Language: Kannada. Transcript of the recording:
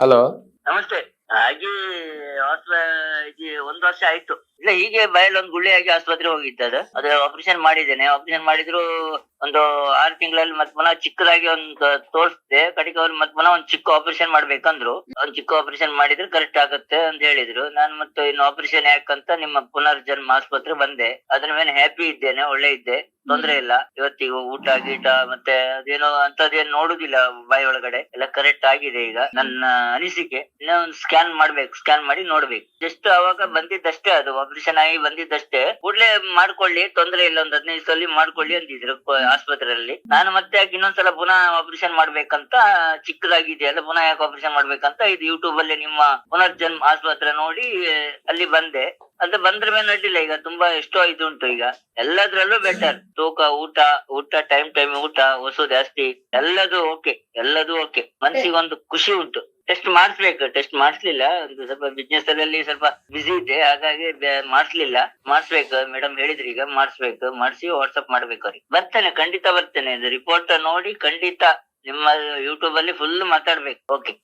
ಹಲೋ. ನಮಸ್ತೆ. ಹಾಗೆ ಇದು 1 ವರ್ಷ ಆಯ್ತು. ಇಲ್ಲ, ಹೀಗೆ ಬಾಯಲ್ಲಿ ಒಂದು ಗುಳ್ಳೆ ಆಗಿ ಆಸ್ಪತ್ರೆ ಹೋಗಿದ್ದದು. ಅದು ಆಪರೇಷನ್ ಮಾಡಿದ್ದೇನೆ. ಆಪರೇಷನ್ ಮಾಡಿದ್ರು ಒಂದು 6 ತಿಂಗಳಲ್ಲಿ ಮತ್ತೆ ಪುನಃ ಚಿಕ್ಕದಾಗಿ ಒಂದು ತೋರಿಸ್ದೆ. ಕಡೆಗೆ ಅವ್ರು ಮತ್ತೆ ಪುನಃ ಒಂದು ಚಿಕ್ಕ ಆಪರೇಷನ್ ಮಾಡ್ಬೇಕಂದ್ರು. ಒಂದು ಚಿಕ್ಕ ಆಪರೇಷನ್ ಮಾಡಿದ್ರೆ ಕರೆಕ್ಟ್ ಆಗುತ್ತೆ ಅಂತ ಹೇಳಿದ್ರು. ನಾನು ಮತ್ತೆ ಇನ್ನು ಆಪರೇಷನ್ ಯಾಕಂತ ನಿಮ್ಮ ಪುನರ್ಜನ್ಮ ಆಸ್ಪತ್ರೆ ಬಂದೆ. ಅದ್ರ ಮೇಲೆ ಹ್ಯಾಪಿ ಇದ್ದೇನೆ, ಒಳ್ಳೆ ಇದ್ದೆ, ತೊಂದ್ರೆ ಇಲ್ಲ. ಇವತ್ತಿಗೂ ಊಟ ಗೀಟ ಮತ್ತೆ ಅದೇನೋ ಅಂತದೇನು ನೋಡುದಿಲ್ಲ, ಬಾಯಿ ಒಳಗಡೆ ಎಲ್ಲ ಕರೆಕ್ಟ್ ಆಗಿದೆ ಈಗ ನನ್ನ ಅನಿಸಿಕೆ. ಇನ್ನೂ ಒಂದು ಸ್ಕ್ಯಾನ್ ಮಾಡ್ಬೇಕು, ಸ್ಕ್ಯಾನ್ ಮಾಡಿ ನೋಡ್ಬೇಕು. ಜಸ್ಟ್ ಅವಾಗ ಬಂದಿದ್ದಷ್ಟೇ, ಅದು ಆಪರೇಷನ್ ಆಗಿ ಬಂದಿದ್ದಷ್ಟೇ. ಕೂಡ್ಲೇ ಮಾಡ್ಕೊಳ್ಳಿ, ತೊಂದ್ರೆ ಇಲ್ಲ, ಒಂದು 15 ದಿವಸದಲ್ಲಿ ಮಾಡ್ಕೊಳ್ಳಿ ಅಂತಿದ್ರು ಆಸ್ಪತ್ರೆಯಲ್ಲಿ. ನಾನು ಮತ್ತೆ ಯಾಕೆ ಇನ್ನೊಂದ್ಸಲ ಪುನಃ ಆಪರೇಷನ್ ಮಾಡ್ಬೇಕಂತ, ಚಿಕ್ಕದಾಗಿದೆಯಲ್ಲ ಪುನಃ ಯಾಕೆ ಆಪರೇಷನ್ ಮಾಡ್ಬೇಕಂತ ಇದು ಯೂಟ್ಯೂಬ್ ಅಲ್ಲಿ ನಿಮ್ಮ ಪುನರ್ಜನ್ಮ ಆಸ್ಪತ್ರೆ ನೋಡಿ ಅಲ್ಲಿ ಬಂದೆ. ಅದು ಬಂದ್ರ ಮೇಲೆ ಅಡ್ಡಿಲ್ಲ, ಈಗ ತುಂಬಾ ಎಷ್ಟೋ ಇದು ಉಂಟು ಈಗ. ಎಲ್ಲದ್ರಲ್ಲೂ ಬೆಟರ್. ತೂಕ, ಊಟ ಟೈಮ್ ಊಟ, ಹೊಸು ಜಾಸ್ತಿ, ಎಲ್ಲದೂ ಓಕೆ, ಎಲ್ಲದೂ ಓಕೆ. ಮನ್ಸಿಗೊಂದು ಖುಷಿ ಉಂಟು. ಟೆಸ್ಟ್ ಮಾಡಿಸ್ಬೇಕು, ಟೆಸ್ಟ್ ಮಾಡಿಸ್ಲಿಲ್ಲ. ಒಂದು ಸ್ವಲ್ಪ ಬಿಸ್ನೆಸ್ ಅಲ್ಲಿ ಸ್ವಲ್ಪ ಬಿಸಿ ಇದ್ದೆ, ಹಾಗಾಗಿ ಮಾಡಿಸ್ಲಿಲ್ಲ. ಮಾಡಿಸ್ಬೇಕು, ಮೇಡಮ್ ಹೇಳಿದ್ರಿ ಈಗ ಮಾಡಿಸ್ಬೇಕು. ಮಾಡಿಸಿ ವಾಟ್ಸಪ್ ಮಾಡ್ಬೇಕು ಅವ್ರಿಗೆ. ಬರ್ತೇನೆ, ಖಂಡಿತ ಬರ್ತೇನೆ. ಇದು ರಿಪೋರ್ಟ್ ನೋಡಿ ಖಂಡಿತ ನಿಮ್ಮ ಯೂಟ್ಯೂಬ್ ಅಲ್ಲಿ ಫುಲ್ ಮಾತಾಡ್ಬೇಕು. ಓಕೆ.